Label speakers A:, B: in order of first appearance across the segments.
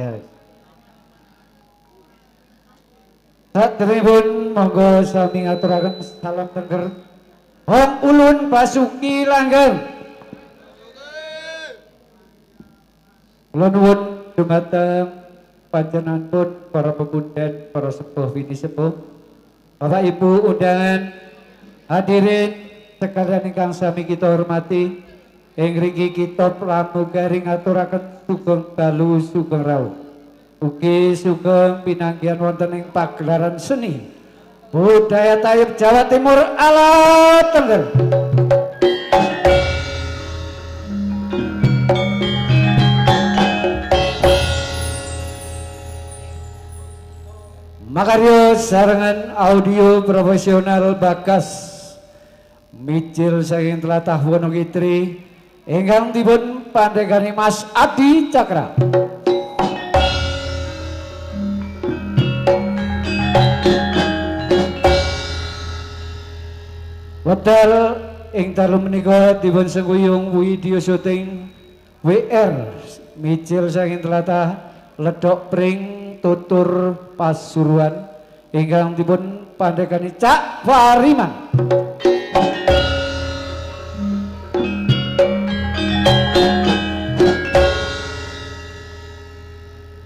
A: Ya. Satribun monggo sami ngaturaken salam tengger. Hong ulun pasuki langgeng. Kula nuwun dumateng panjenenganipun para pemuda, para sepuh wini sepuh, Bapak Ibu undangan, hadirin sekalian ingkang sami kita hormati, ing mriki kita pramugari ngaturaken sugeng dalu sugeng rawuh. Ugi sugeng pinanggihan wonten ing pagelaran seni budaya Tayub Jawa Timur ala Tengger. Makaryo sarengan audio profesional bakas micil saking tlatah Wonogitri ingkang dipun pandhegani Mas Adi Cakra. Wedal ing dalu menika dipun sengguyung video syuting WR micil saking tlatah Ledok Pring Tutur Pasuruan ingkang dipun pandhegani Cak Fariman.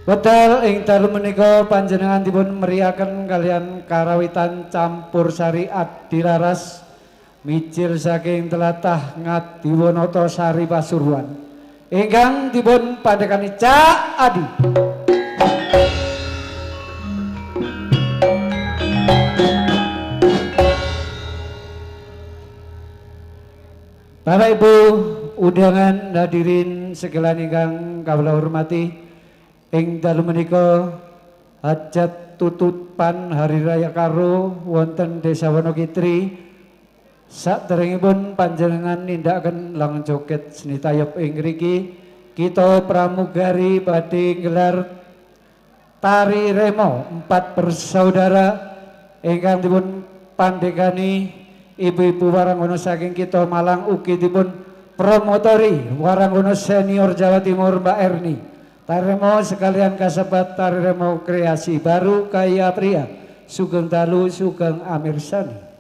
A: Wedal ing dalu menika panjenengan dipun meriaken kalian karawitan campur sari Adi Laras micil saking tlatah Ngadiwanata Sari Pasuruan ingkang dipun pandhegani Cak Adi. Bapak Ibu undangan hadirin sekalian ingkang kawula hormati, ing dalu menika hajat tutupan hari raya Karo wonten Desa Wonogitri saderengipun panjenengan nindakaken lang joget seni tayub ing mriki kita pramugari badhe gelar tari remo 4 bersaudara ingkang dipun pandhegani ibu-ibu Warangono saking kita Malang, ugi dipun promotori Warangono senior Jawa Timur Mbak Erni. Taremo sekalian kasebat taremo kreasi baru kaya pria sugeng dalu sugeng amirsani.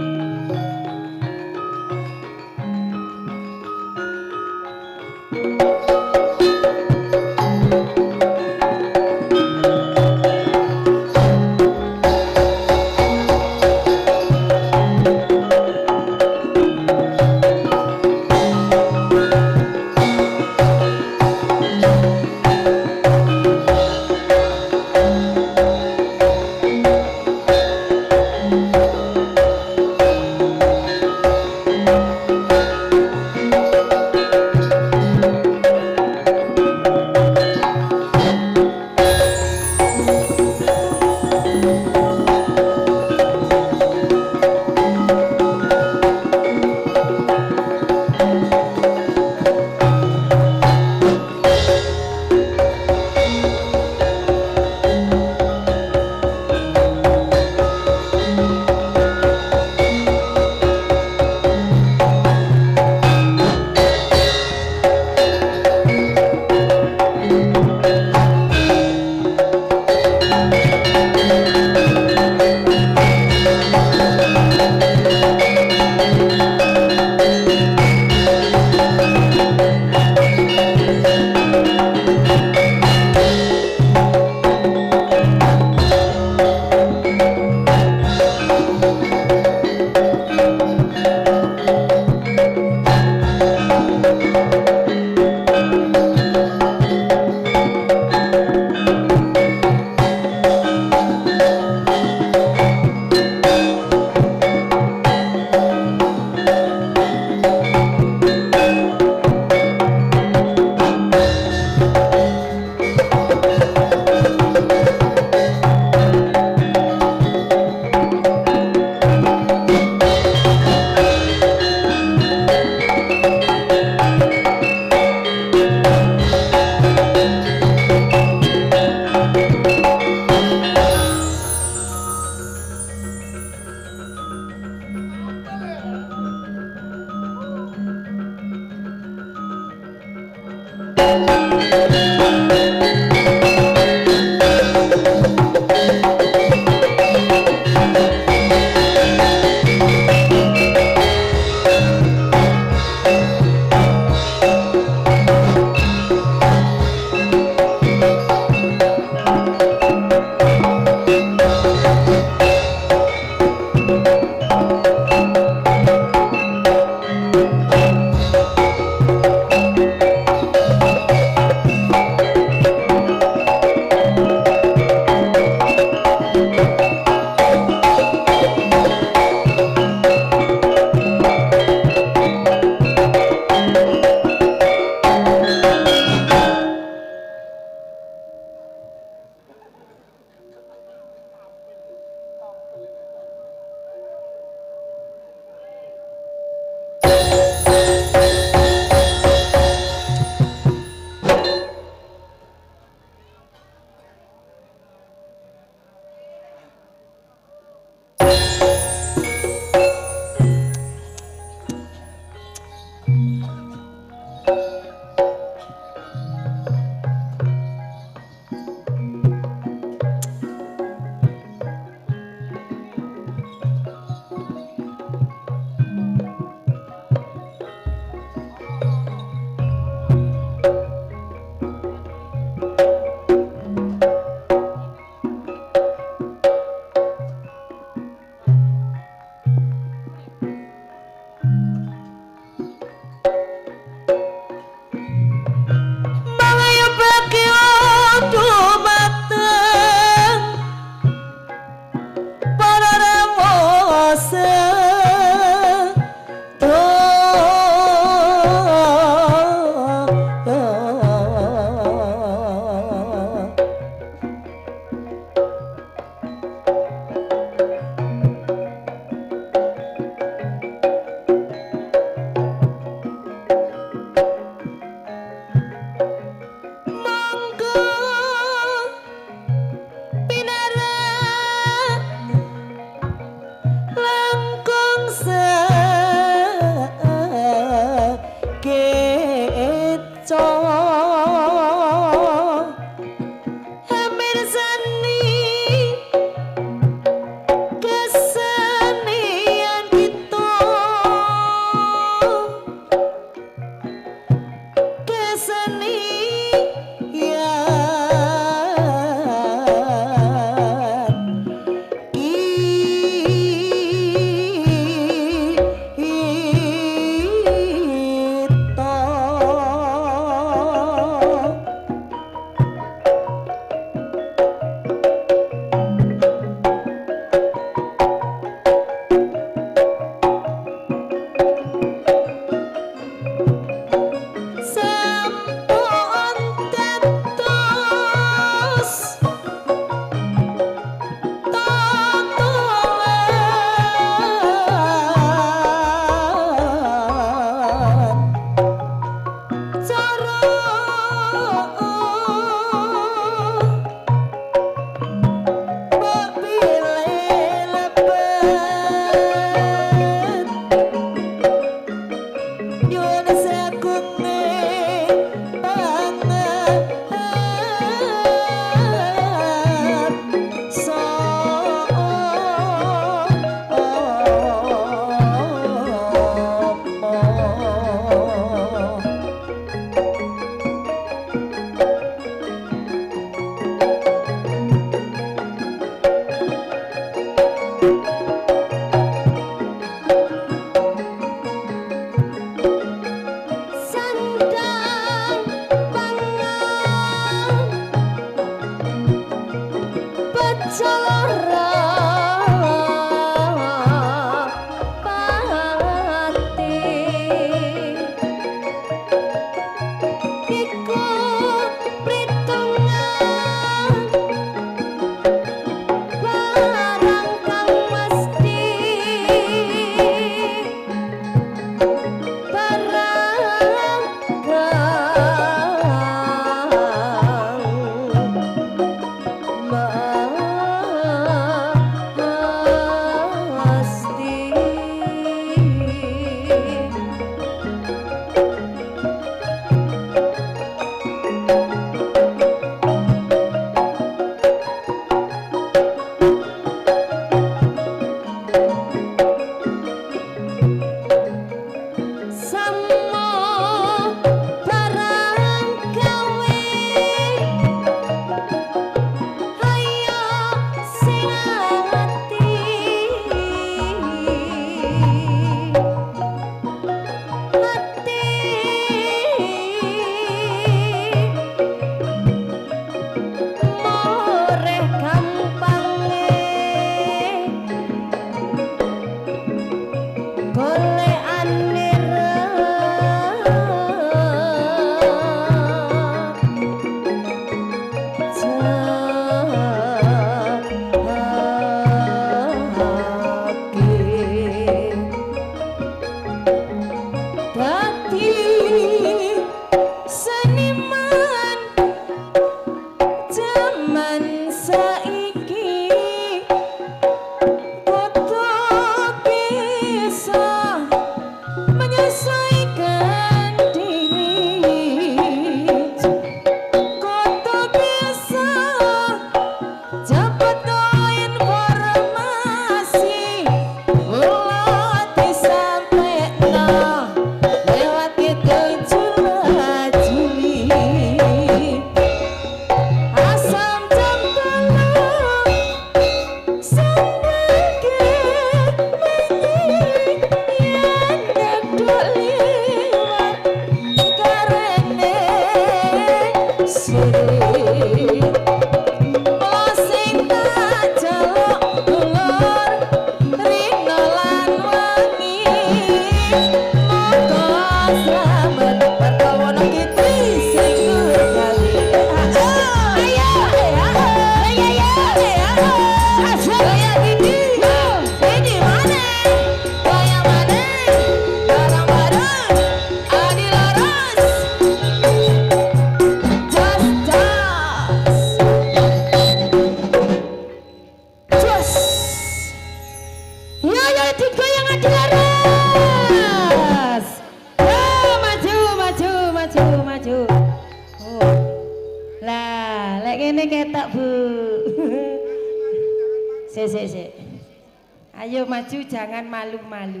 B: Ayo maju, jangan malu-malu.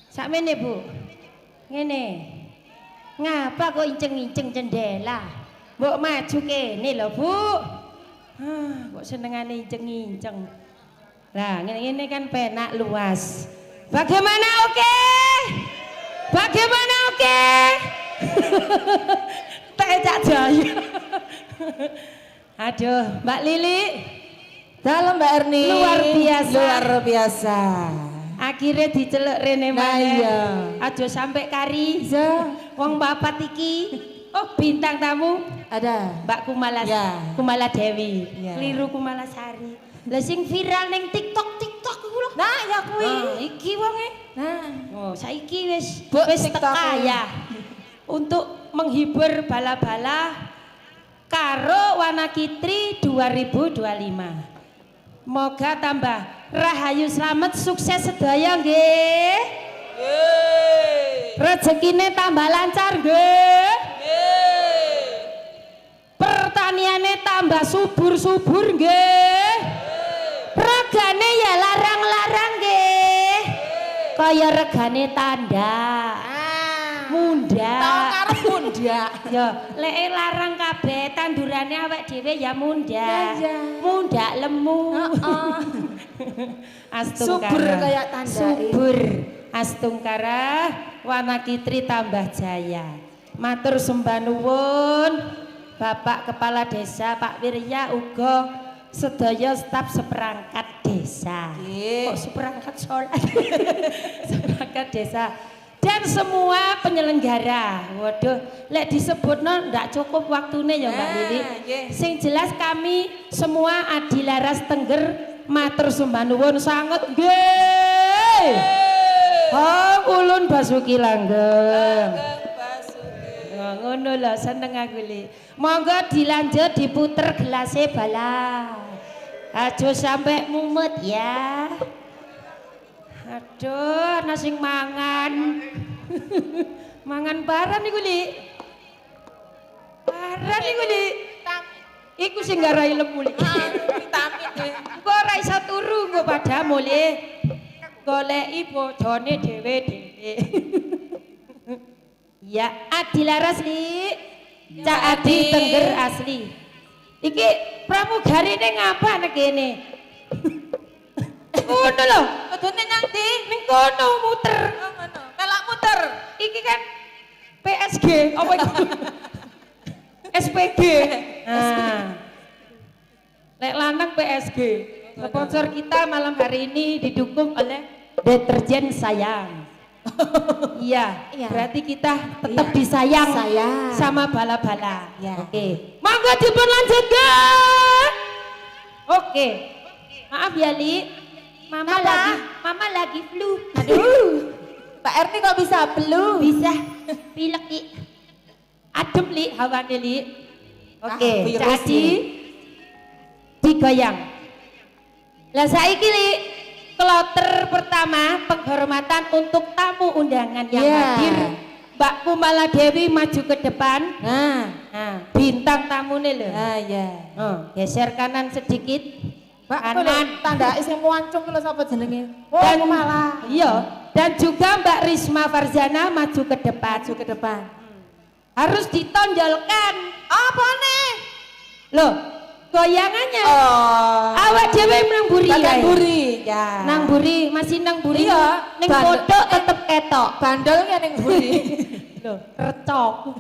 B: Sakmene Bu. Ngene. Ngapa kok inceng-inceng jendela? Mbok maju kene lho Bu. Kok senengane inceng-inceng. Lah ngene-ngene kan penak luas. Bagaimana oke? Bagaimana oke? Tecak jaya. Aduh, Mbak Lili.
C: Dalam Mbak Erni.
B: Luar biasa.
C: Luar biasa.
B: Akhirnya diceluk rene maneh. Aja sampai kari.
C: Iya.
B: Wong bapak iki. Oh, bintang tamu
C: Ada.
B: Mbak Kumala.
C: Ya.
B: Kumala Dewi.
C: Ya.
B: Keliru Kumala Sari. Lah sing viral ning TikTok iku lho.
C: Nah, ya kuwi.
B: Iki wonge.
C: Nah,
B: Oh, saiki wis
C: TikTok.
B: teka ya. Untuk menghibur bala-bala karo Wanakitri 2025. Moga tambah rahayu slamet sukses sedaya nggih. Rezekine tambah lancar nggih. Pertaniane tambah subur-subur nggih. Regane ya larang-larang nggih. Kaya regane tanda. Munda.
C: Tahun ngarep munda.
B: Ya, lek larang kabeh tandurane awake dhewe ya munda.
C: Iya.
B: Munda lemu. Astungkara.
C: Subur kayak tanda.
B: Subur. Astungkara Wanakitri tambah jaya. Matur sembah nuwun Bapak Kepala Desa Pak Wirya uga sedaya staf seperangkat desa.
C: Nggih.
B: Kok seperangkat sholat? Seperangkat desa. Dan semua penyelenggara. Waduh, lek disebutno ndak cukup waktune ya Mbak Lili. Sing jelas kami semua Adilaras Tengger matur sembah nuwun sanget nggih. Ulun Basuki Langgeng. Ngono lho seneng aku li. Monggo dilanjut diputer gelasnya bala. Aja sampai mumet ya. Aduh, nasi mangan. Mangan barang iku, Li. Barang iku, Li. Iku sing garai lemu, Li.
C: Vitamin kuwi.
B: Engko ora iso turu engko padamu, Li. Goleki bodhone dhewe-dhewe. Ya, Adilaras, Li. Cak Adi Tengger asli. Iki pramugarine ngapa nek kene? Ngono lho.
C: Kudune nang ndi?
B: Ning kono muter.
C: Oh, ngono. Melak muter.
B: Iki kan PSG apa itu? SPG. Nah. Lek lanang PSG. Sponsor kita malam hari ini didukung oleh deterjen sayang. Iya, berarti kita tetap disayang sama bala-bala.
C: Ya.
B: Oke. Monggo dipun lanjutkan. Oke. Maaf ya Li. Mama lagi flu.
C: Aduh. Pak Erni kok bisa flu?
B: Bisa pilek Li. Adem Li hawane Li. Oke,
C: virus
B: jadi digoyang. Lah saiki Li, kloter pertama penghormatan untuk tamu undangan yang hadir. Mbak Kumala Dewi maju ke depan. Nah, bintang tamune lho. Geser kanan sedikit.
C: Mbak
B: Kanan.
C: tanda sing muancung ki lho sapa jenenge?
B: Dan
C: Kumala.
B: Iya, dan juga Mbak Risma Farzana maju ke depan.
C: Maju ke depan.
B: Harus ditonjolkan.
C: Apa nih?
B: Loh, goyangannya.
C: Oh.
B: Awak dhewe nang buri.
C: Bagian
B: ae.
C: buri. Ya.
B: Nang buri, masih nang buri.
C: Iya,
B: Ning foto tetep ketok.
C: Bandel ning buri.
B: Loh, recok.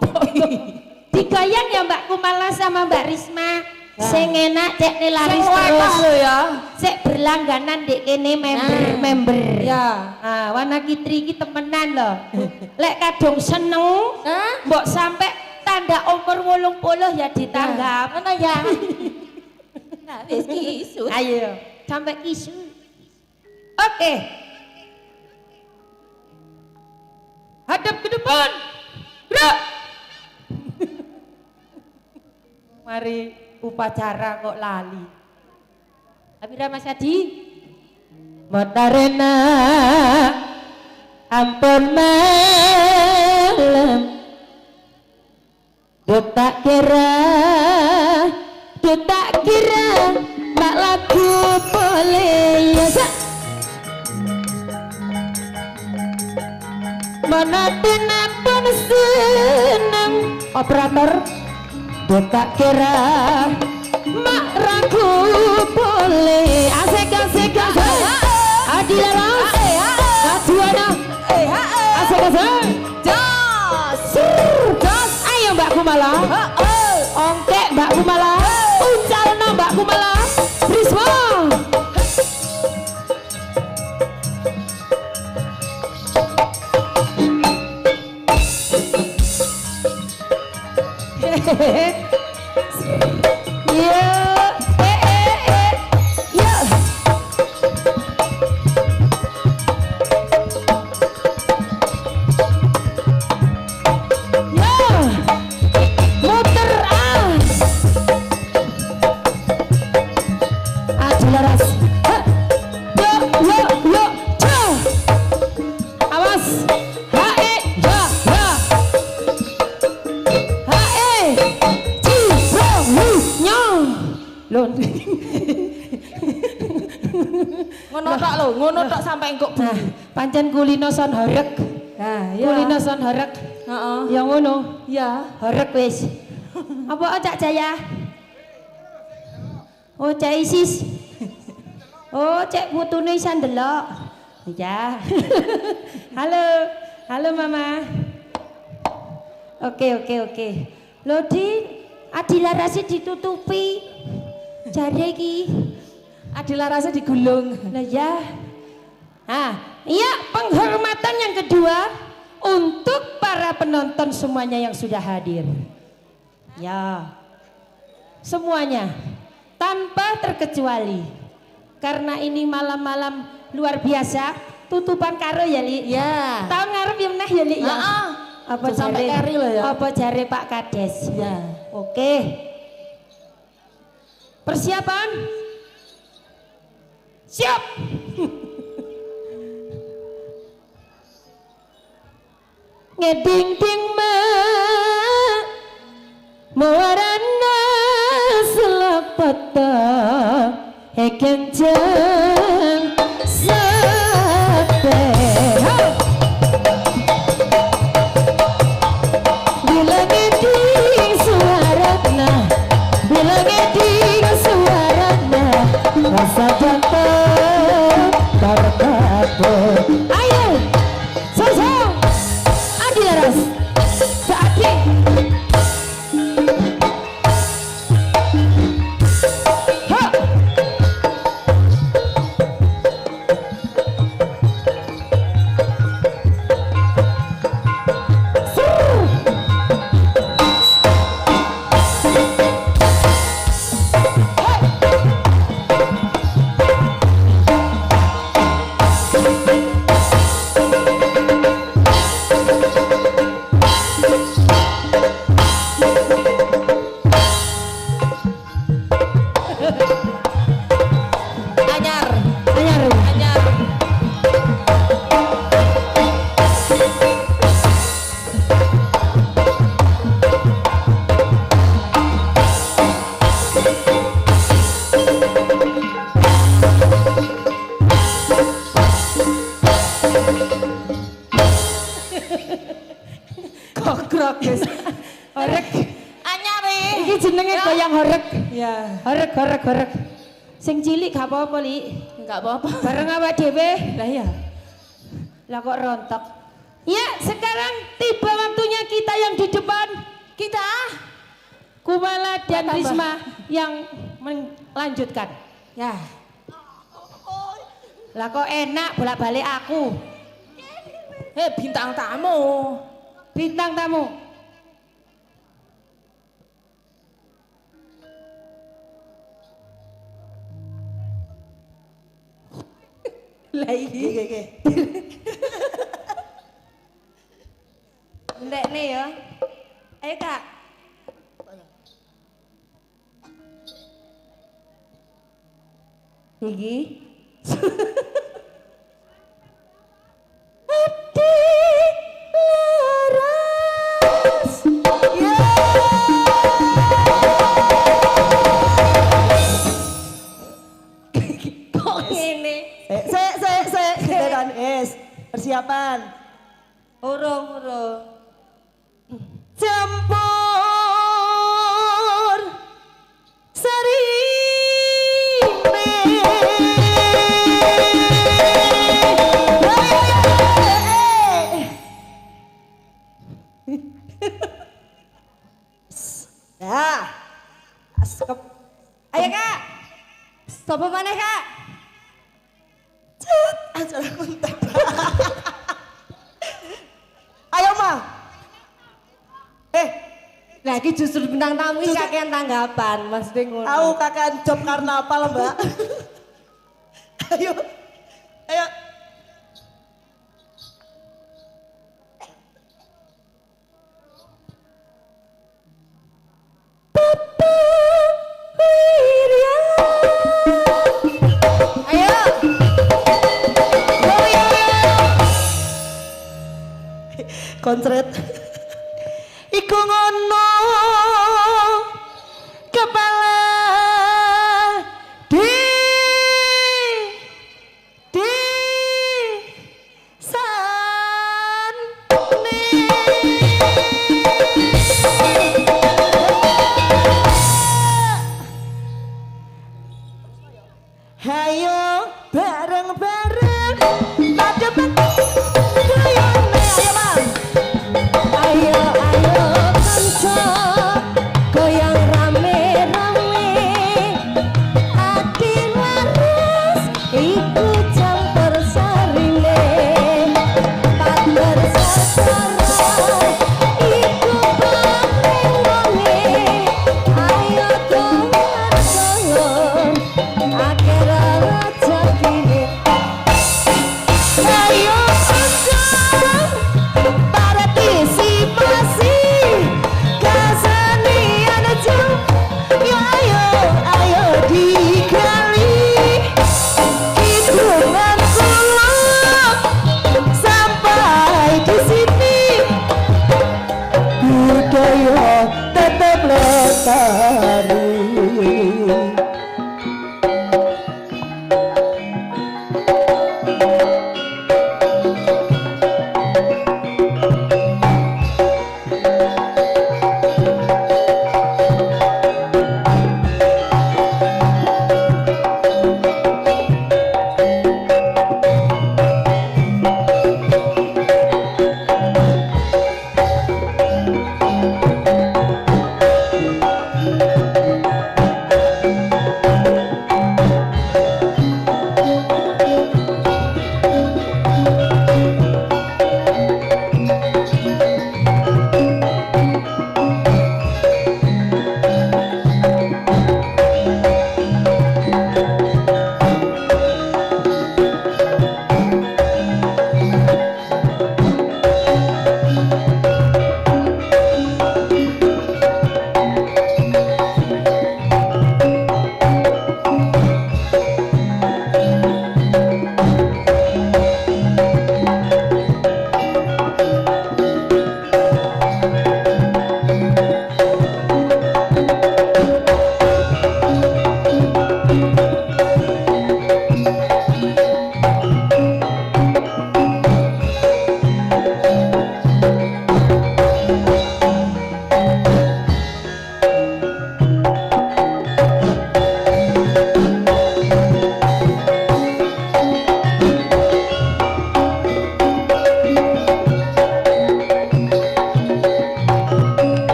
B: Digoyang ya Mbak Kumala sama Mbak Risma. Sing enak cek laris
C: Sing
B: terus.
C: wakah lho ya.
B: Sik berlangganan dek kene member.
C: Ya.
B: Ah, wana kitri iki temenan lho. Lek kadung seneng, mbok sampe tanda umur 80 ya ditanggap.
C: Ngono ya. Nah, wis isu.
B: Ayo, sampai isu. Oke. Hadap ke depan. Gerak. Mari upacara kok lali. Abira Mas Adi. Motarena ampun malam. Tak kira mak lagu boleh ya sak. Monoton pun senang operator. Tak kira mak ragu boleh asik adil laras aduana asik jos ayo Mbak Kumala ongkek Mbak Kumala uncalno Mbak Kumala Risma
C: ngono tok sampai engkok bu.
B: Nah, pancen kulino son horeg.
C: Nah, iya.
B: Kulino son horeg.
C: Heeh.
B: Ya ngono.
C: Iya.
B: Horeg wis. Apa Cak Jaya? Oh, Cak Isis. Oh, Cek putune iso ndelok. Ya. Halo Mama. Oke. Lho Di, Adilarase ditutupi. Jare iki
C: Adilarase digulung.
B: Lah ya. Iya, penghormatan yang kedua untuk para penonton semuanya yang sudah hadir. Ya. Semuanya tanpa terkecuali. Karena ini malam-malam luar biasa, tutupan karo ya, Li.
C: Ya.
B: Tahun ngarep ya meneh ya, Li ya. Apa
C: sampai kari loh ya.
B: Apa jare Pak Kades?
C: Ya.
B: Oke. Persiapan. Siap. Ngeding-ding mewarana selapata hekenjang sate bila ngeding suarana rasa jatuh terkabur. Ayo sosok Adilaras Saki horeg. Sing cilik gak apa-apa, Li.
C: Enggak apa-apa.
B: Bareng awak dhewe.
C: Lah iya.
B: Lah kok rontok. Ya, sekarang tiba waktunya kita yang di depan.
C: Kita
B: Kumala dan
C: Tambah.
B: Risma yang melanjutkan.
C: Ya.
B: Lah kok enak bolak-balik aku.
C: Bintang tamu.
B: Bintang tamu.
C: Lah iki. Ndekne ya. Ayo Kak. Iki. Hati laras. Kok ngene?
D: Dedan es. Persiapan.
C: Urung.
D: Campur serine. Ya. Askep.
C: Ayo Kak. Sopo maneh Kak?
D: Acara kontak. Ayo mah.
C: Lagi justru bintang tamu iki kakean tanggapan, Mas Ding.
D: Aku kakak job karnaval mbak. Ayo.
C: Ayo.
D: Konsret. Iku ngono kepala di sane. Hayo bareng-bareng pada ayo Bang.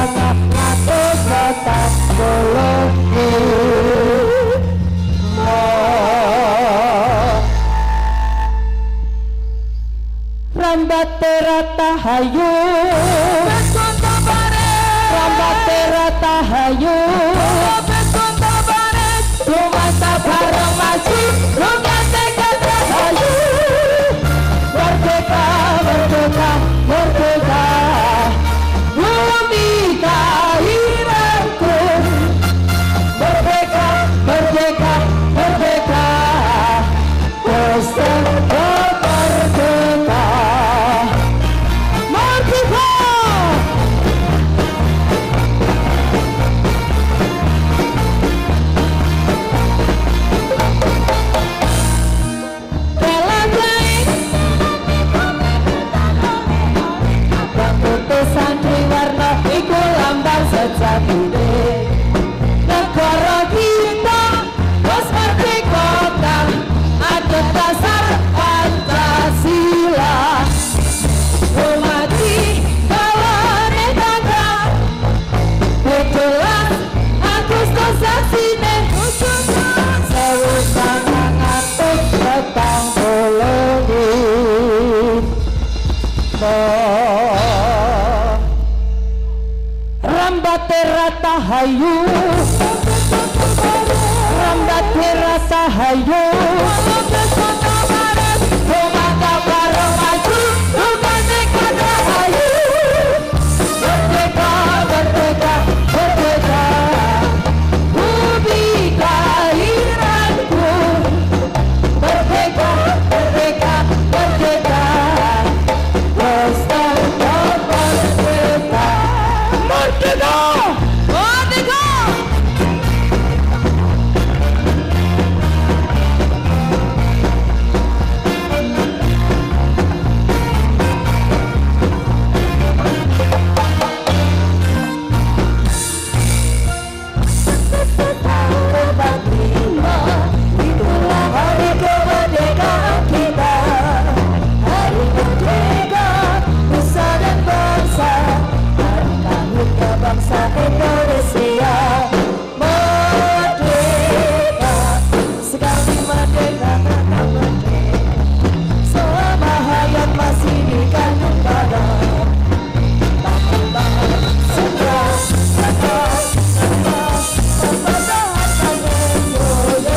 A: sangat ngatur tetap bolongi Rambate rata hayu Rambate rata hayu Rumata bareng maju Rumate kata hayu Merdeka, merdeka, merdeka Bumi kelahiranku Merdeka, merdeka, merdeka Kristen merdeka Merdeka Santri warna iku lambang sejatine negara kita wis merdeka adat dasar Pancasila hormati kawane tangga 17 Agustus saksine sewu sangang atus petang puluh Rambate rata hayu Rambate rata hayu Rumata bareng maju Rumate kata hayu Merdeka, merdeka, merdeka Bumi kelahiranku Merdeka, merdeka, merdeka Kristen merdeka Merdeka! Merdeka! Itulah hari kemerdekaan kita Hari merdeka, nusa dan bangsa Hari lahirnya bangsa Indonesia Merdeka, sekali merdeka takkan merdeka Selama hayat masih dikandung badan Sekarang, sekarang, sekarang Pembedahan Indonesia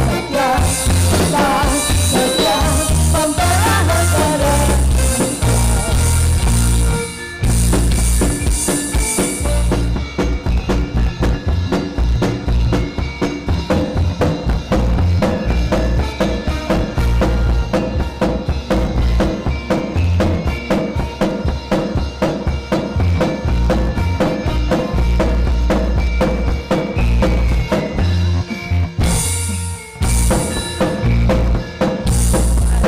A: Setia, setia Pembedahan pada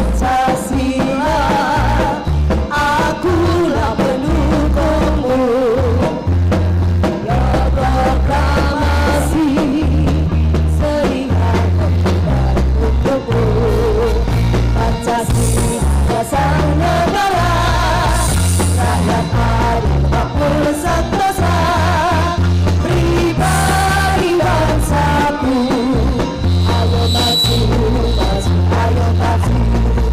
A: Pancasila, akulah pendukungmu Ya proklamasi, seringan dan untukmu Pancasila, dasar negara Rakyat adil, makmur sentosa Pribadi bangsaku Ayo maju, maju, ayo maju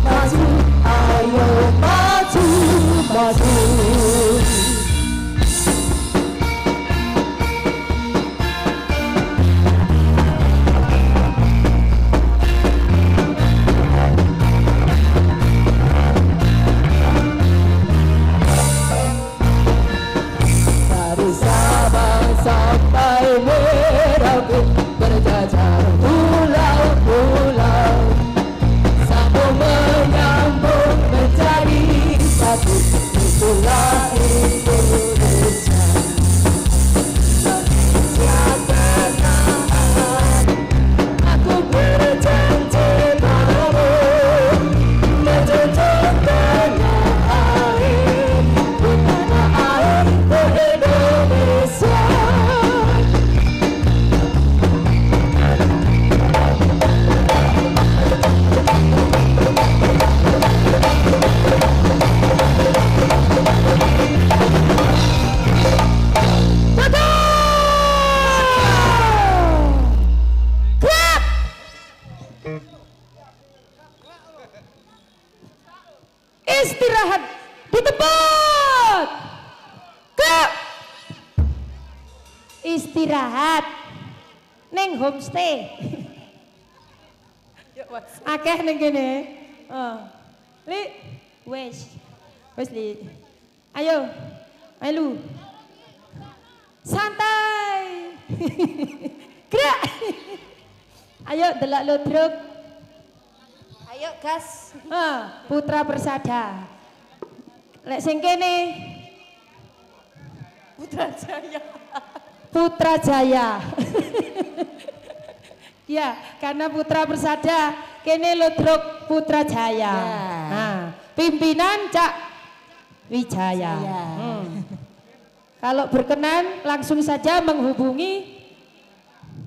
A: maju, ayo maju, maju. Dari Sabang sampai Merauke berjajar pulau-pulau Sambung menyambung menjadi satu Itulah Indonesia Indonesia tenang Aku berjanji padamu Menjunjung tanah air Di tanah air Indonesia
B: istirahat ning homestay. Akeh ning kene. Li, wes Li. Ayo. Ayo lu. Santai. Gerak. Ayo delok ludruk.
C: Ayo gas.
B: Putra Persada. Lek sing kene
C: Putrajaya.
B: Putrajaya. Ya, karena Putra Persada kene ludruk Putrajaya.
C: Ya.
B: Nah, pimpinan Cak Wijaya. Kalau berkenan langsung saja menghubungi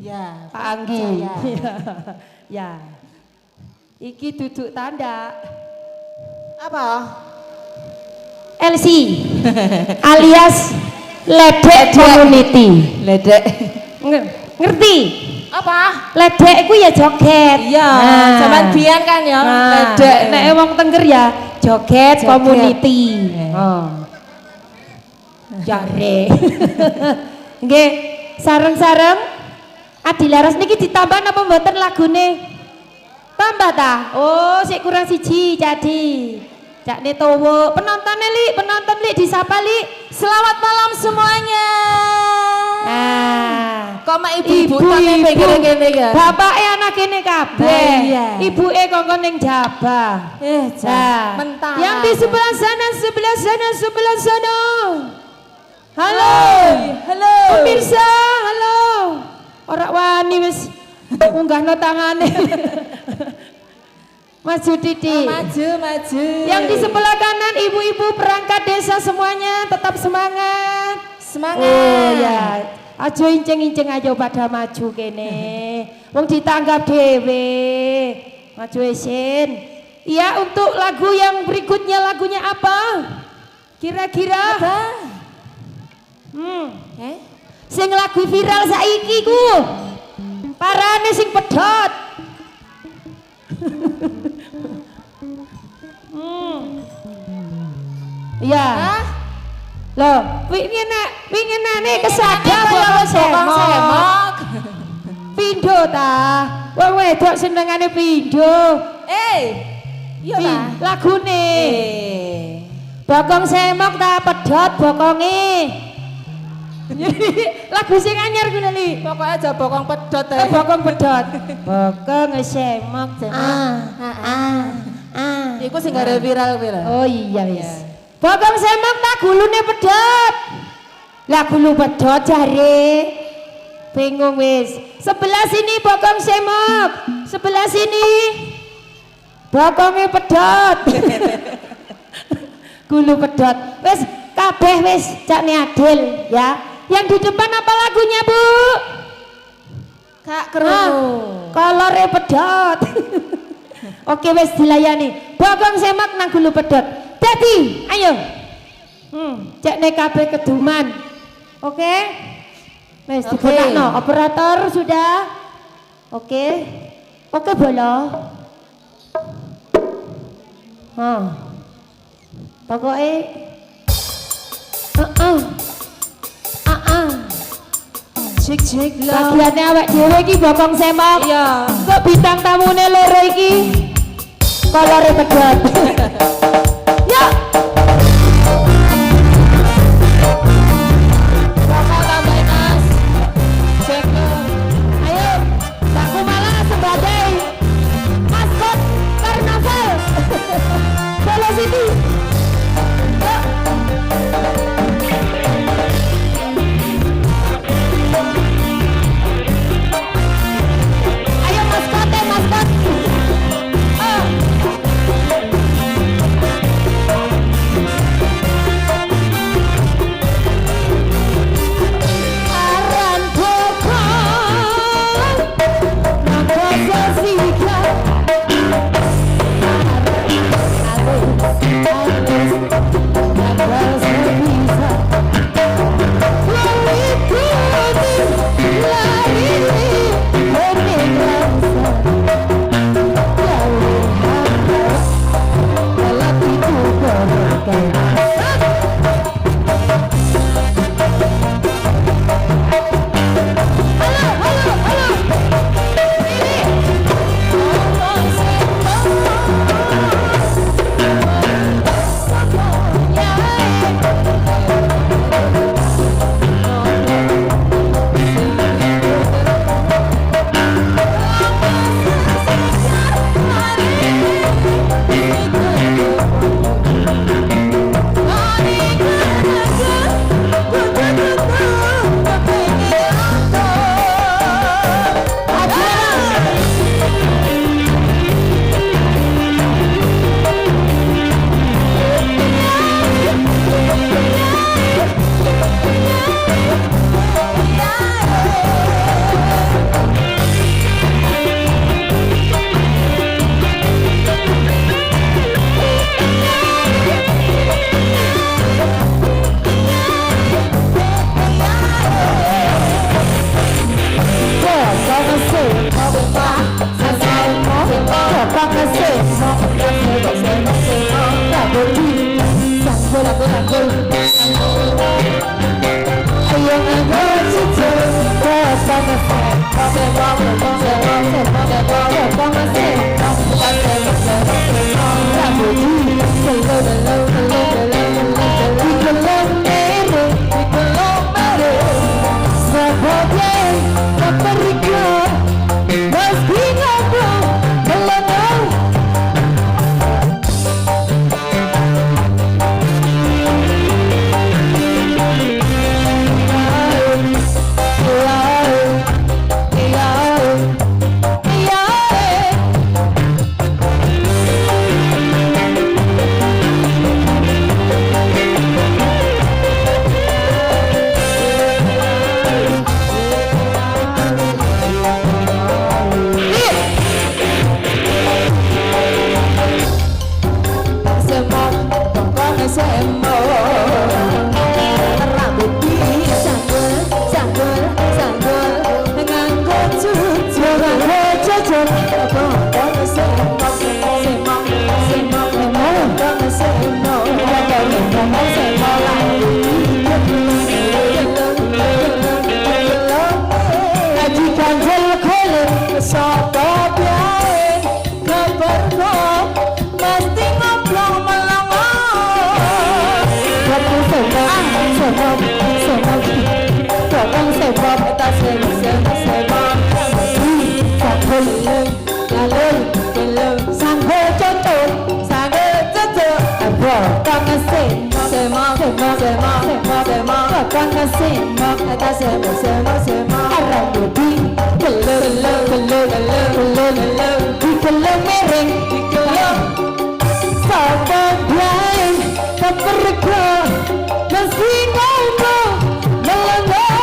C: Ya.
B: Pak Anggi.
C: Jaya.
B: Ya. Iki duduk tanda
C: Apa?
B: LC alias Ledek Community.
C: Ledek.
B: Ngerti?
C: Apa?
B: Ledek iku ya joget.
C: Iya, zaman biyen kan ya.
B: Ledek nek wong Tengger ya joget community. Jare. Nggih, sareng-sareng Adi Laras niki ditambah napa mboten lagune? Tambah ta? Oh, sik kurang siji jadi. Jakne towo. Penonton li disapa li.
C: Selamat malam semuanya.
B: Nah,
C: Kok mak ibu-ibu tapi pengen ngene ya.
B: bapake anak kene kabeh.
C: Iya.
B: Ibuke kongkon ning Jabah. Nah,
C: mentah.
B: yang di sebelah sana. Halo.
C: Halo.
B: Pemirsa, halo. Ora wani wis munggahno tangane. Maju Didi.
C: Maju.
B: Yang di sebelah kanan ibu-ibu perangkat desa semuanya tetap semangat.
C: Semangat.
B: Oh ya, ajo inceng-inceng aja pada maju kene. Wong ditanggap dhewe. Maju isin. Iya, untuk lagu yang berikutnya lagunya apa? Kira-kira?
C: Apa?
B: Sing lagu viral saiki ku. Parane sing pedhot. Iya. Loh, winginane kesada bokong semok. Pindho ta. Wong wedok senengane pindho.
C: Iya ta.
B: Lagune. Bokong semok ta pedhot bokonge. Lagu sing anyar ku Li.
C: Pokoke aja bokong pedhot
B: Bokong pedhot. Bokong semok
C: Iku sing gara viral.
B: Oh iya wis. Bokong semok tak gulune pedhot. Lah gulu pedhot jare. Bingung wis. Sebelah sini bokong semok. Sebelah sini bokongnya pedhot. Gulu pedhot. Wis kabeh wis cakne adil ya. Yang di depan apa lagunya, Bu?
C: Kak krungu.
B: Kolore pedhot. Oke wis dilayani. Bokong semak nang gulu pedhot. Dadi, ayo. Cekne kabeh keduman. Oke? Wis dibenakno. Operator sudah. Oke. Oke bolo. Pokoke
C: Cek lho.
B: bagiannya awak dhewe iki bokong semok.
C: Iya.
B: Kok bintang tamune loro iki kolore pedhot. Ya. Bokong tambahin Mas. Cek lho. Ayo, laku malah sebagai maskot karnaval. Bola sini. Ayo maskot.
C: sebab Tolong sebab tak sebab Sanggup gelem Sanggup cocok Tolong sebab Tolong sebab Tak sebab Arang budi gelem Gelem mereng Sabar lain tak berga Masih ngomong melengah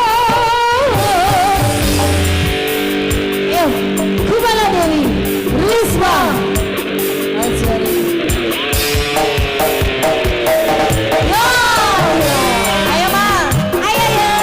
C: Kumala Dewi Risma Azari Ayo ma Ayo ya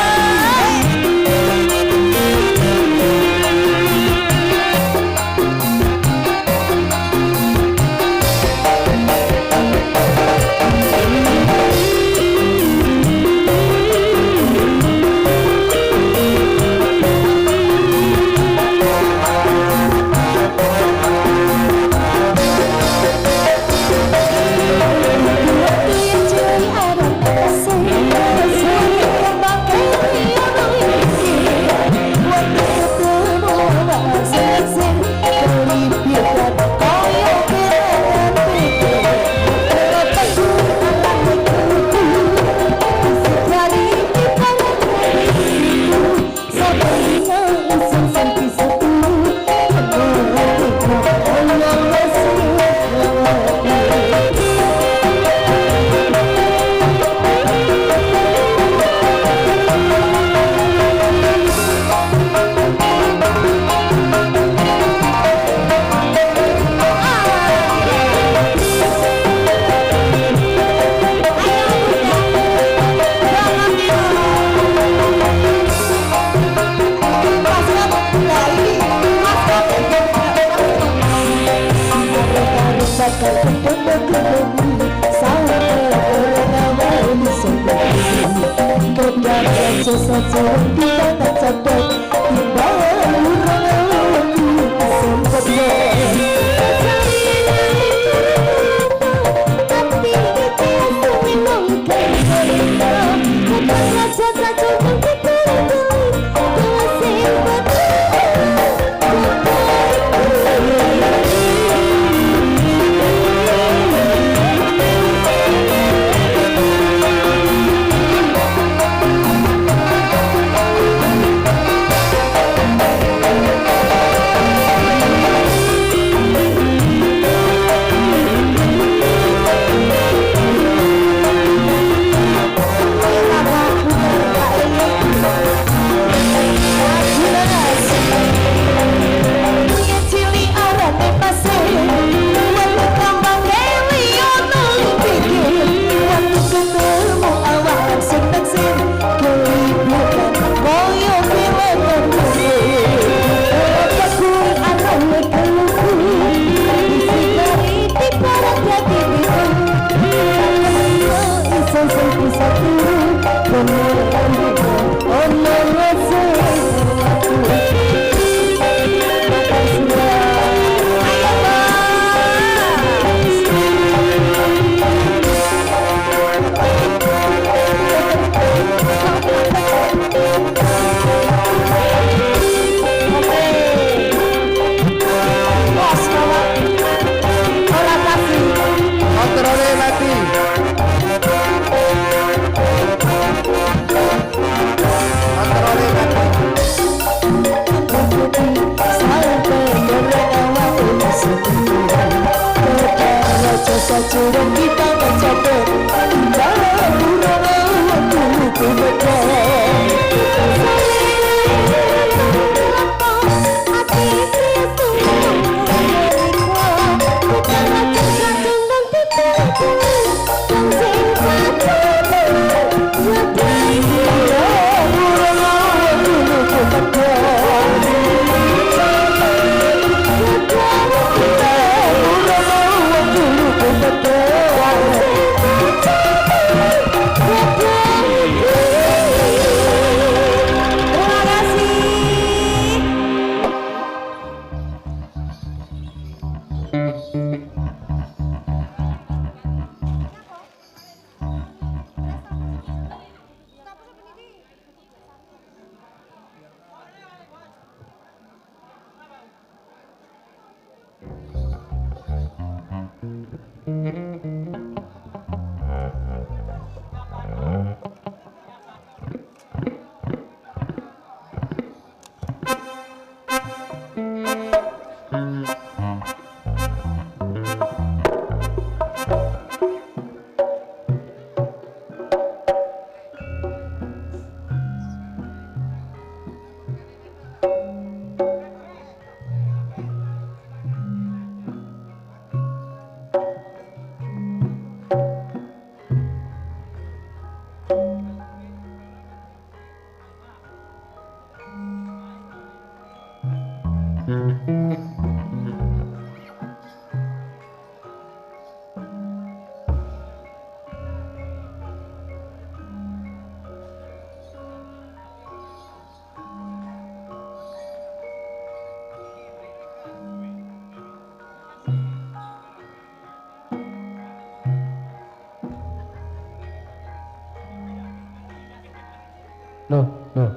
A: Loh, loh.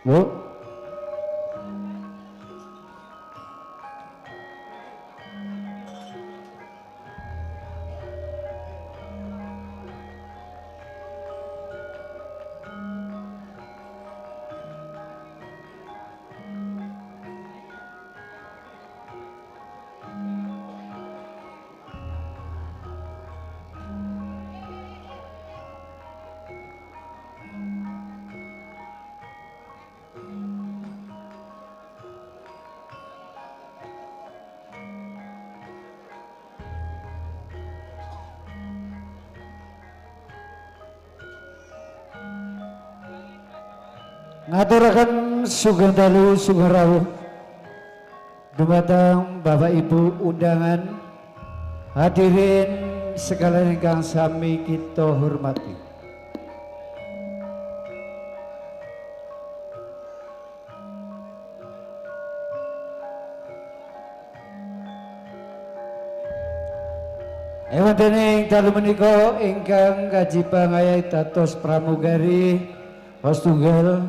A: Bu. Ngaturaken sugeng dalu sugeng rawuh dumateng Bapak Ibu undangan hadirin sekalian ingkang sami kita hormati. Ewantene dalu menika ingkang kaji pangayahi dados pramugari Hostunggal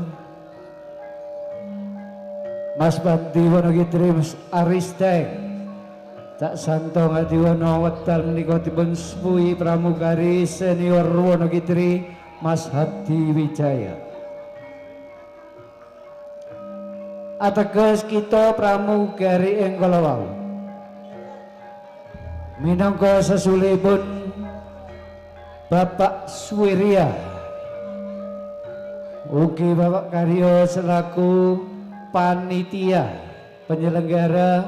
A: Mas Bandi Wonogitri Mas Aristeng tak santo ngadiwana wedal menika dipun sepuhi pramugari senior Wonogitri Mas Hadi Wijaya. Ateges kita pramugari ing kala wau minangka sesulipun Bapak Suwirya ugi Bapak Karyo selaku panitia penyelenggara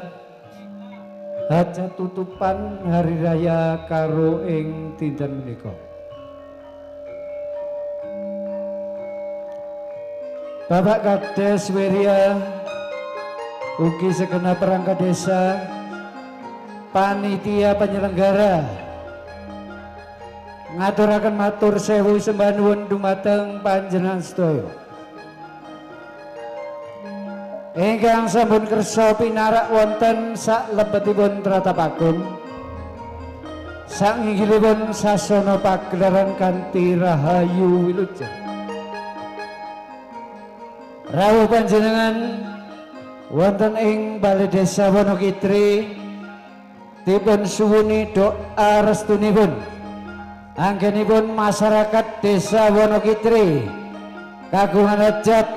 A: hajat tutupan hari raya karo ing dinten menika. Bapak Kades Wirya ugi segenap perangkat desa panitia penyelenggara ngaturaken matur sewu sembah nuwun dumateng panjenengan sedaya ingkang sampun kersa pinarak wonten saklebetipun tratapaken sanginggilipun sasana pagelaran kanthi rahayu wilujeng. Rawuh panjenengan wonten ing Balai Desa Wonogitri dipun suwuni doa restunipun anggenipun masyarakat Desa Wonogitri kagungan hajat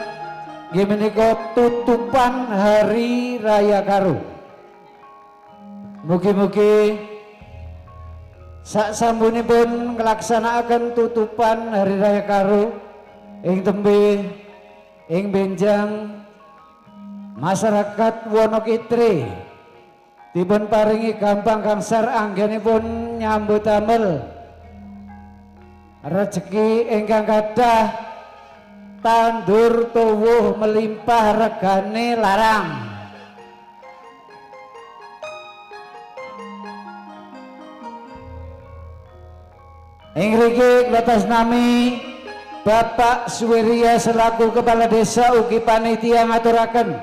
A: nggih menika tutupan hari raya karo. Mugi-mugi saksampunipun nglaksanakaken tutupan hari raya karo ing tembe ing benjang masyarakat Wonogitri dipun paringi gampang gangsar anggenipun nyambut damel rezeki ingkang kathah tandur tuwuh melimpah regane larang. Ing mriki atas nami Bapak Suwirya selaku Kepala Desa ugi panitia ngaturaken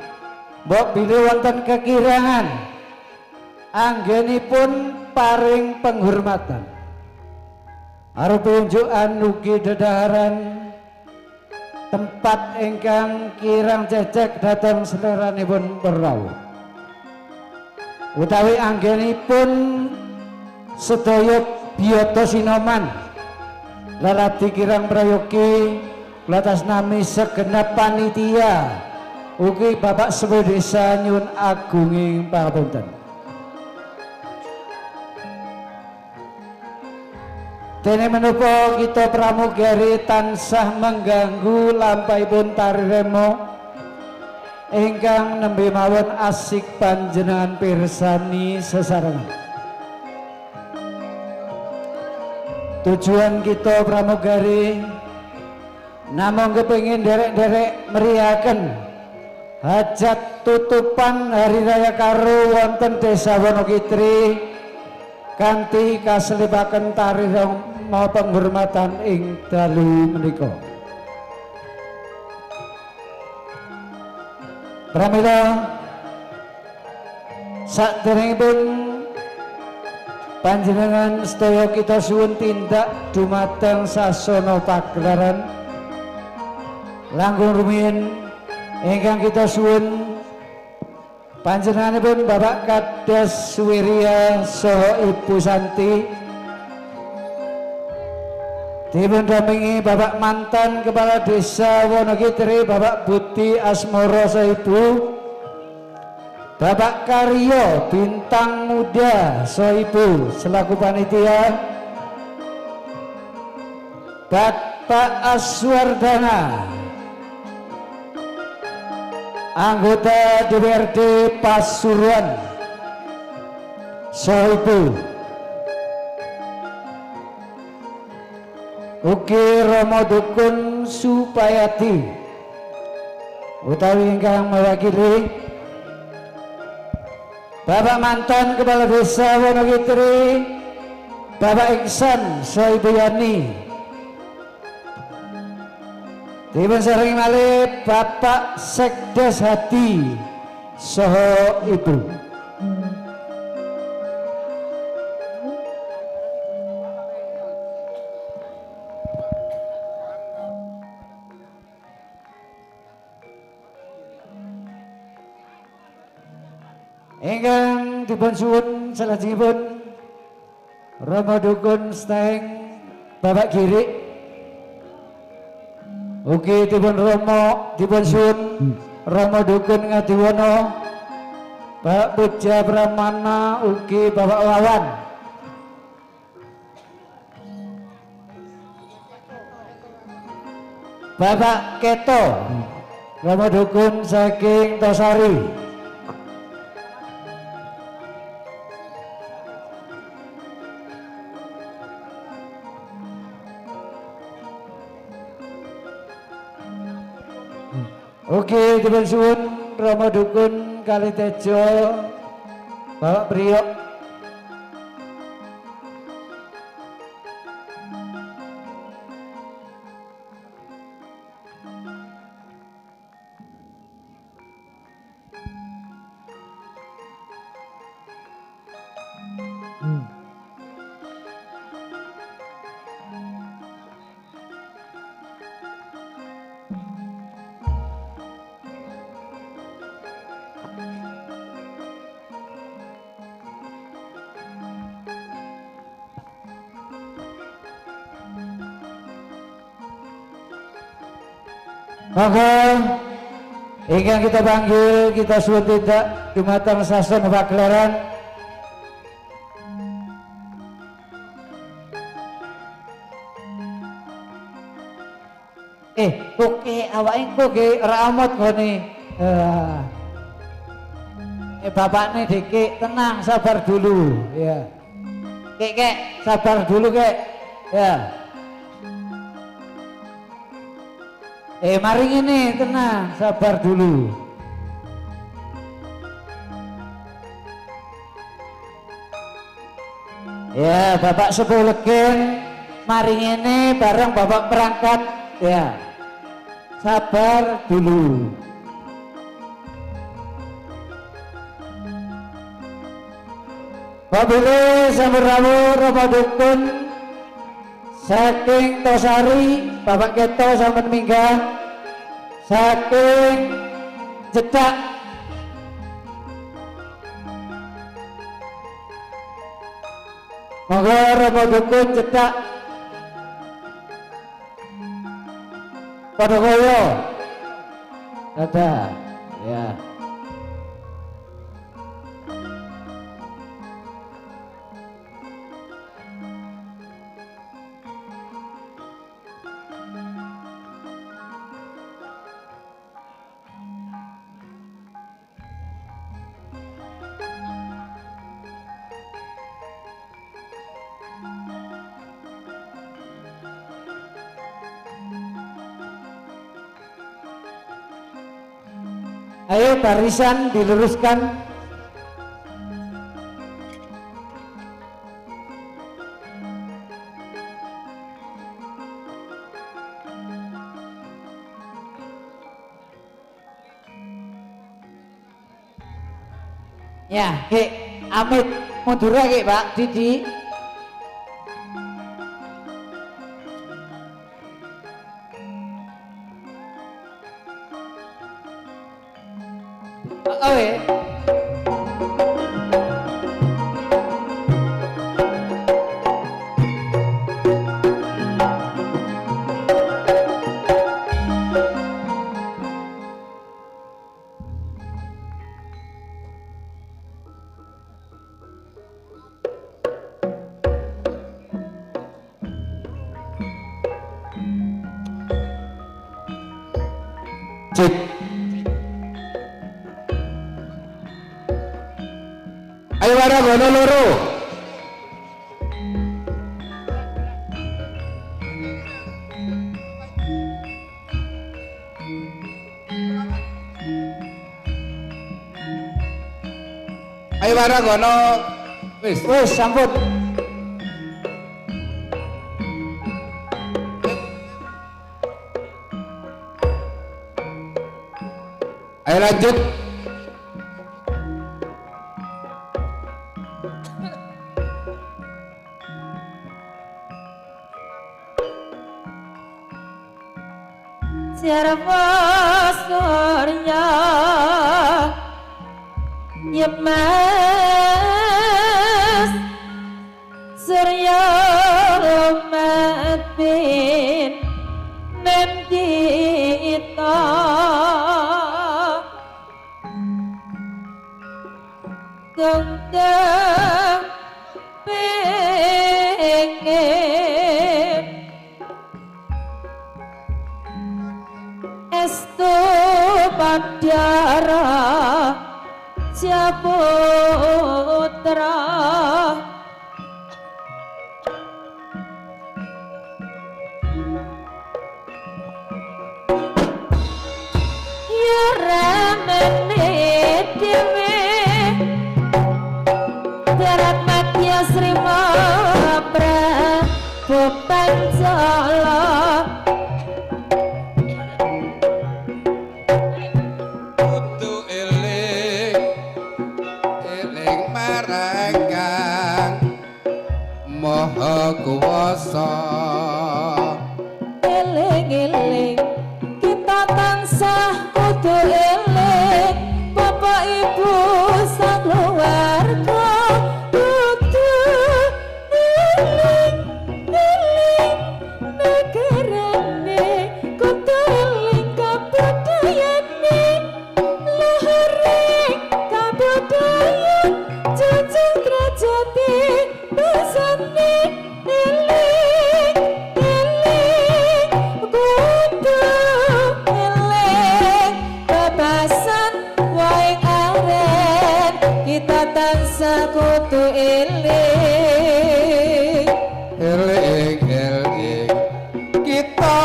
A: mbok bilih wonten kekirangan anggenipun paring penghormatan arupi unjukan ugi dedaharan tempat ingkang kirang cecek dhateng seleranipun perrawuh utawi anggenipun sedaya biyata sinoman lalati kirang prayogi atas nami segenap panitia ugi Bapak Sepuh Desa nyuwun agunging pangapunten. Dene menapa kita pramugari tansah mengganggu lampahipun tari remo ingkang nembe mawon asik panjenengan pirsani sesarengan. Tujuan kita pramugari namung kepengin derek-derek meriaken hajat tutupan hari raya karo wonten Desa Wonogitri kanthi kaselibaken tari mau penghormatan ing dalu menika. Pramila saderengipun panjenengan sedaya kita suwun tindak dumateng sasana pagelaran langkung rumiyin ingkang kita suwun panjenenganipun Bapak Kades Suwirya saha Ibu Santi dipundampingi Bapak mantan Kepala Desa Wonogiri Bapak Budi Asmoro saha Ibu, Bapak Karyo Bintang Muda saha Ibu selaku panitia, Bapak Aswardana anggota DPRD Pasuruan saha Ibu, ugi Romo Dukun Supayati utawi ingkang mewakili Bapak mantan Kepala Desa Wonogiri Bapak Iksan saha Ibu Yani, dipun sering malih Bapak Sekdes Hadi saha Ibu. Ingkang dipun suwun salajengipun Romo Dukun Steng Bapak Girik, ugi dipun suwun Romo Dukun Ngadiwono Bapak Puja Pramana, ugi Bapak Wawan, Bapak Keto Romo Dukun saking Tosari, ugi dipun suwun Romo Dukun Kalitejo Bapak Priok, maka ingkang kita panggil kita suwun tindak dumateng sasana pagelaran oke awake kowe ora amot ngene bapakne Diki tenang sabar dulu ya kek sabar dulu kek ya. Mari ini tenang, sabar dulu. Ya, Bapak Sepuh Legen, mari ini bareng Bapak perangkat, ya. Sabar dulu. Wabillahi sampun Romo Dukun saking Tosari, Bapak Keto sampun minggah saking Jedak, monggo Romo Dukun Jedak Podokoyo ada ya. Ayo barisan diluruskan.
E: Ya, Ki, amit mundur ki, Pak Didi. Oh,
A: Cik. Ayo warga gono loro. Ayo warga gono. Wis sampun. Ayo lanjut.
C: Sirva surya yemas surya rahmat bin nanti ita genggang pengen estu padara Japutra ya ramene dewe darat madya Sri Prabu Pancala
A: Maha Kuwasa
C: eling-eling kita tansah kudu eling Bapak Ibu sakeluarga kudu eling negarane kudu eling kabudayane luhuring kabudayan jujur krajati basane eling kudu eling bebasan wae aren kita tansah kudu eling
A: eling kita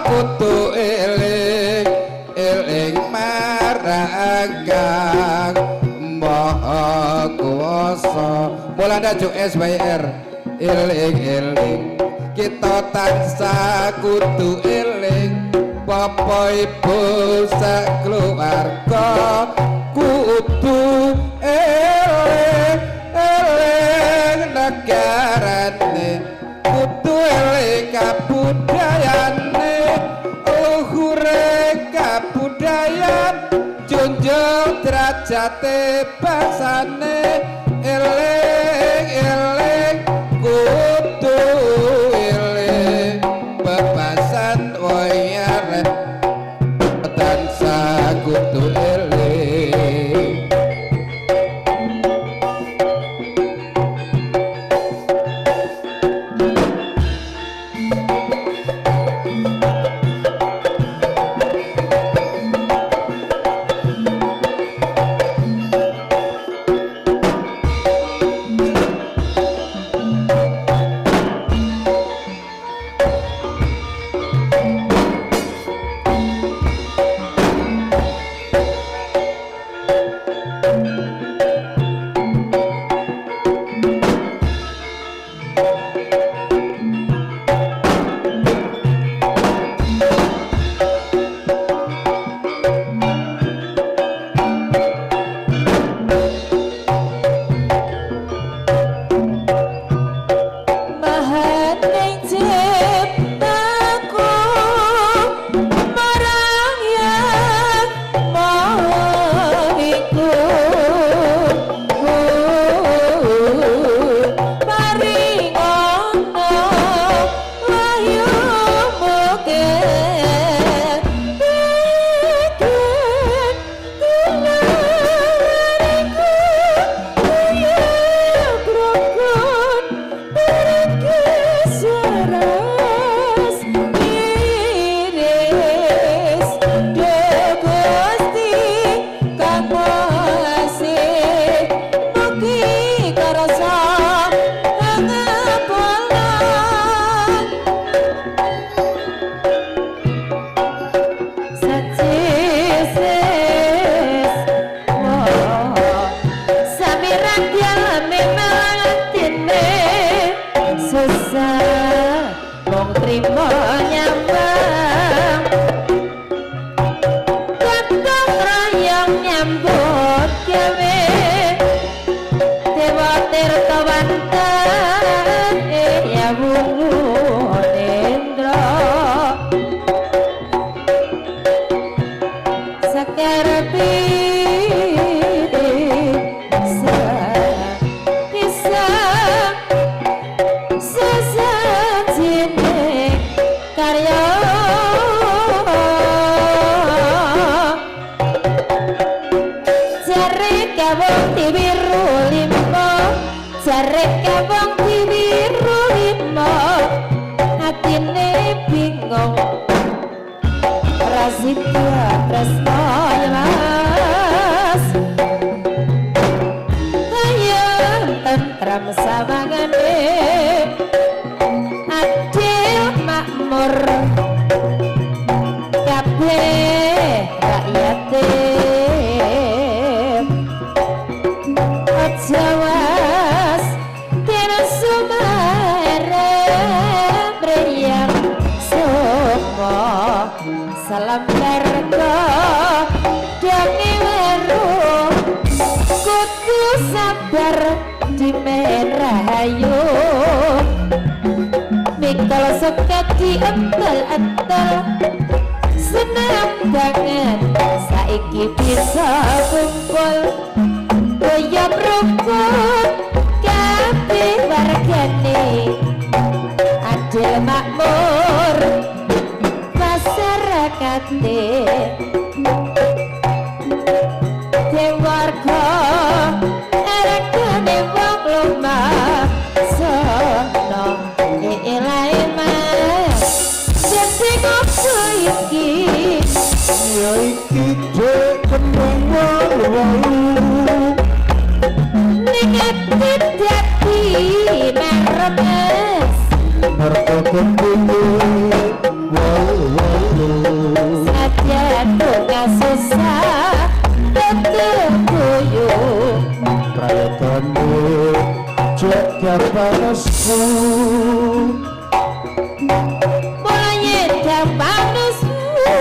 A: kudu eling marang Kang Maha Kuwasa Mulanda Juk SBR eling kita tansah kudu eling Bapak Ibu sakeluarga kudu eling negarane kudu eling kabudayane luhure kabudayan junjung derajate bangsane eling kudu eling bebasan wayare tansah kudu eling
C: karya jare kawong diwiru limo jare kawong diwiru limo atine bingung Prasidya tresno mas ayam tentram sawangane adil makmur kabeh rakyate aja was kena sumare briyang sopo salam darga dangi weru kudu sabar di merahayu mikal sekati entel-entel senang banget saiki bisa kumpul goyang rukun kabeh wargane adil makmur masyarakate warga erekane wong lumah sono ilahe mas jadi ngopo iki
A: ya iki dek kembang walu
C: ning ati dadi meremes
A: mergo kembang walu
C: sajen donga susah tetebuyu
A: prayatane jaga panasku
C: mulai dapanusmu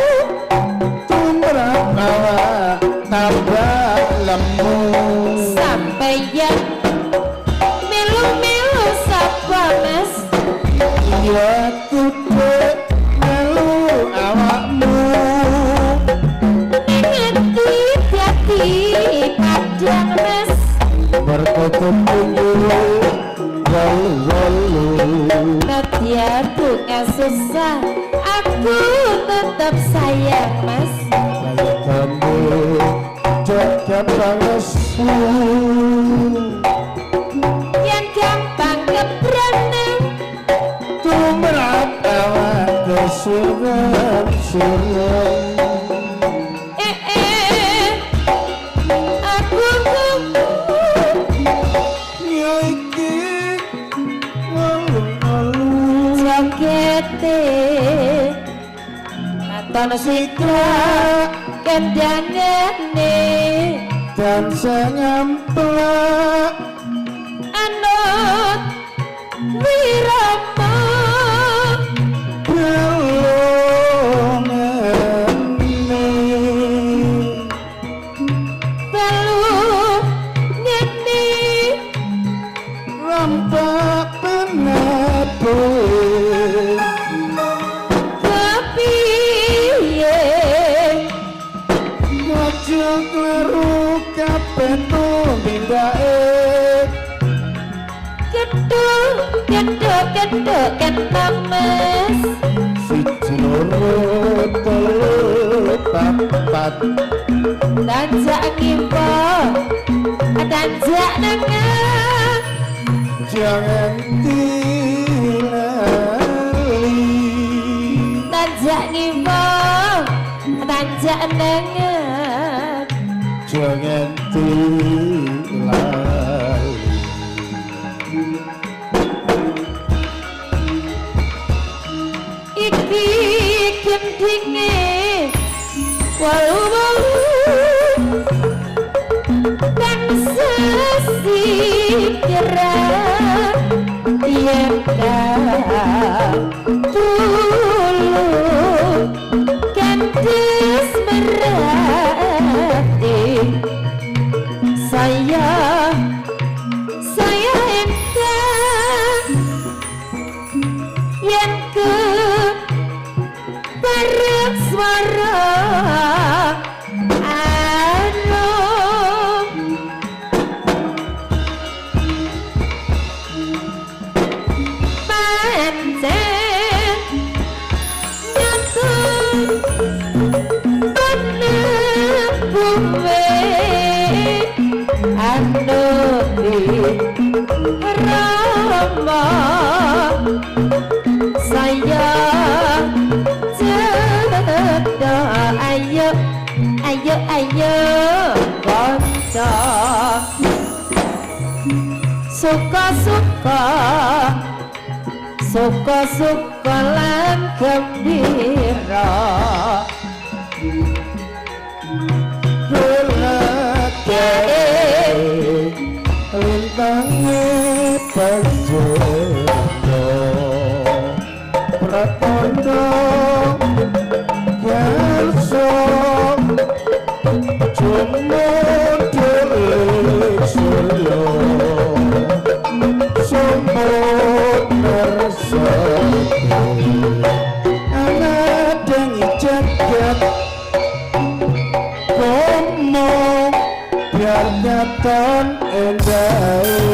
A: tumrap awak tambah lemu
C: sampeyan milu-milu sapa mas
A: ya kudu melu awakmu
C: ngerti dadi padang mas
A: mergo walu
C: nadia bunga susah aku tetap sayang mas
A: kaya kamu jaga panasku
C: yang gampang keberanang
A: tumrap awak kesuran-suran
C: aku
A: ya iki walu
C: jagete katon sikla kendangane
A: dan sengamplak
C: anut wirama belu ngene
A: rampak penepu
C: kepiye
A: mojo kleru kabeh tumindae
C: geduk kenames
A: siji loro telu papat
C: tanjak ngimpo tanjak nengah
A: jangan dilali
C: tanjak ngimpo tanjak nengah
A: jangan dilali
C: iki gendinge walu-walu kan sesikeran yen tulung kan desmerati saya entah yen ke bareng suara anu pancen
E: suka-suka suka-suka lan gembira
A: Kulate lintangi panjono Pratondo Gelso Jumo Delik Solo Sumput Nersati Anak dengi jagat Komo Biar nyaton endah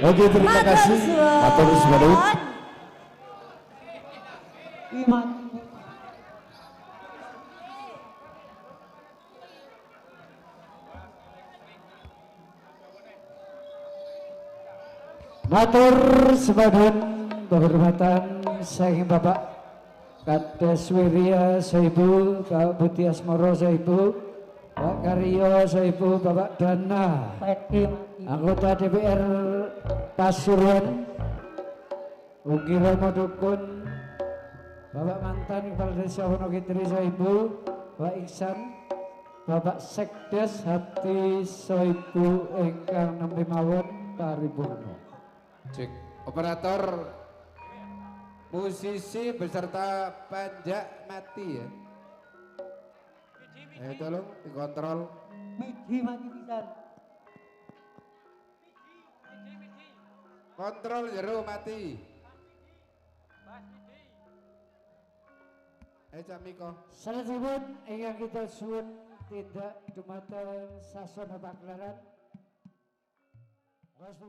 A: Oke, terima kasih. Matur suwun. Matur sebagian kehormatan saking Bapak Kades Wirya Saibu, Pak Budi Asmoro Saibu, Pak Karyo Saibu, Bapak Dana, anggota DPR Pasuruan, Ugi Romo Dukun, Bapak mantan Kepala Desa Wonogiri Saibu, Pak Iksan, Bapak Sekdes Hati Soibu ingkang nembe mawon paripurna.
F: Cek operator musisi beserta panjak mati ya. Ayo tolong dikontrol.
E: Midi mati pisan.
F: Kontrol jero mati. Camiko.
A: Salajengipun ingkang kita suwun tindak dumateng sasana pagelaran. Was